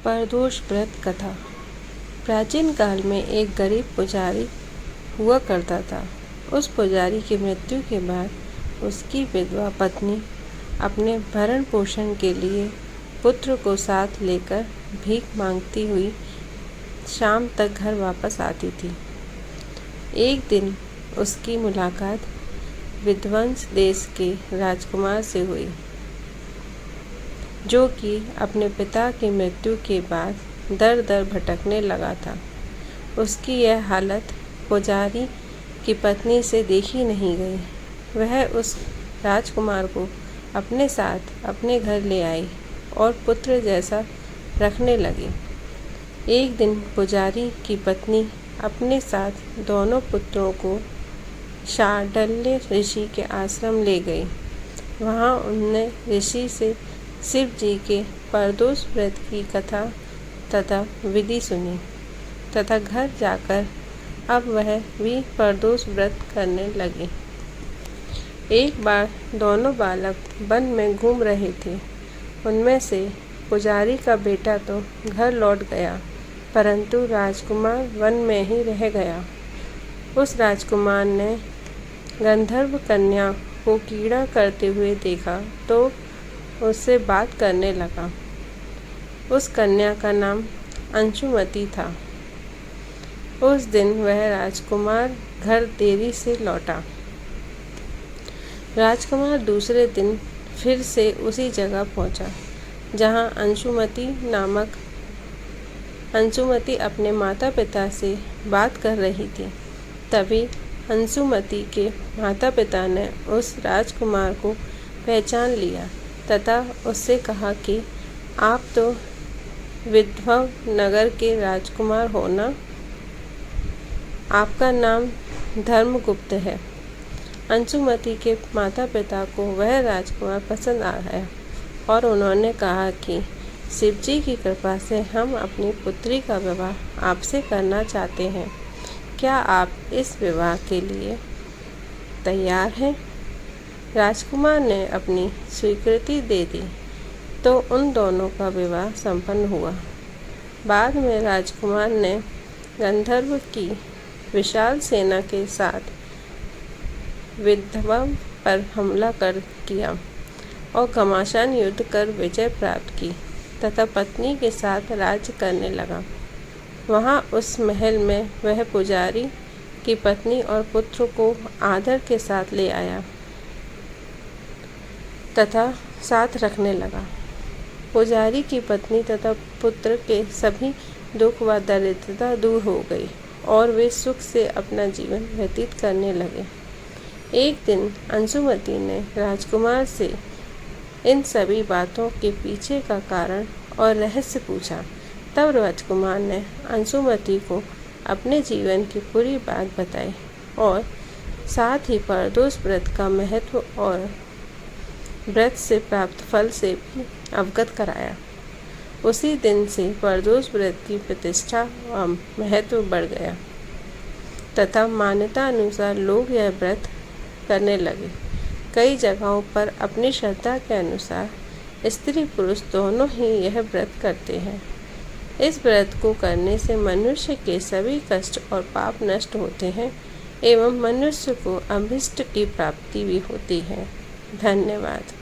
प्रदोष व्रत कथा। प्राचीन काल में एक गरीब पुजारी हुआ करता था। उस पुजारी की मृत्यु के बाद उसकी विधवा पत्नी अपने भरण पोषण के लिए पुत्र को साथ लेकर भीख मांगती हुई शाम तक घर वापस आती थी। एक दिन उसकी मुलाकात विध्वंस देश के राजकुमार से हुई, जो कि अपने पिता की मृत्यु के बाद दर दर भटकने लगा था। उसकी यह हालत पुजारी की पत्नी से देखी नहीं गई। वह उस राजकुमार को अपने साथ अपने घर ले आई और पुत्र जैसा रखने लगी। एक दिन पुजारी की पत्नी अपने साथ दोनों पुत्रों को शांडिल्य ऋषि के आश्रम ले गई। वहाँ उन्होंने ऋषि से शिव जी के प्रदोष व्रत की कथा तथा विधि सुनी तथा घर जाकर अब वह भी प्रदोष व्रत करने लगी। एक बार दोनों बालक वन में घूम रहे थे। उनमें से पुजारी का बेटा तो घर लौट गया, परंतु राजकुमार वन में ही रह गया। उस राजकुमार ने गंधर्व कन्या को कीड़ा करते हुए देखा तो उससे बात करने लगा। उस कन्या का नाम अंशुमती था। उस दिन वह राजकुमार घर देरी से लौटा। राजकुमार दूसरे दिन फिर से उसी जगह पहुंचा जहां अंशुमती अपने माता पिता से बात कर रही थी। तभी अंशुमती के माता पिता ने उस राजकुमार को पहचान लिया तथा उससे कहा कि आप तो विद्भव नगर के राजकुमार हो ना? आपका नाम धर्मगुप्त है। अंशुमती के माता पिता को वह राजकुमार पसंद आ गया और उन्होंने कहा कि शिवजी की कृपा से हम अपनी पुत्री का विवाह आपसे करना चाहते हैं। क्या आप इस विवाह के लिए तैयार हैं? राजकुमार ने अपनी स्वीकृति दे दी तो उन दोनों का विवाह संपन्न हुआ। बाद में राजकुमार ने गंधर्व की विशाल सेना के साथ विध्वंस पर हमला किया और घमासान युद्ध कर विजय प्राप्त की तथा पत्नी के साथ राज्य करने लगा। वहाँ उस महल में वह पुजारी की पत्नी और पुत्र को आदर के साथ ले आया तथा साथ रखने लगा। पुजारी की पत्नी तथा पुत्र के सभी दुख व दरिद्रता दूर हो गई और वे सुख से अपना जीवन व्यतीत करने लगे। एक दिन अंशुमती ने राजकुमार से इन सभी बातों के पीछे का कारण और रहस्य पूछा। तब राजकुमार ने अंशुमती को अपने जीवन की पूरी बात बताई और साथ ही प्रदोष व्रत का महत्व और व्रत से प्राप्त फल से भी अवगत कराया। उसी दिन से प्रदोष व्रत की प्रतिष्ठा व महत्व बढ़ गया तथा मान्यता अनुसार लोग यह व्रत करने लगे। कई जगहों पर अपनी श्रद्धा के अनुसार स्त्री पुरुष दोनों ही यह व्रत करते हैं। इस व्रत को करने से मनुष्य के सभी कष्ट और पाप नष्ट होते हैं एवं मनुष्य को अभीष्ट की प्राप्ति भी होती है। धन्यवाद।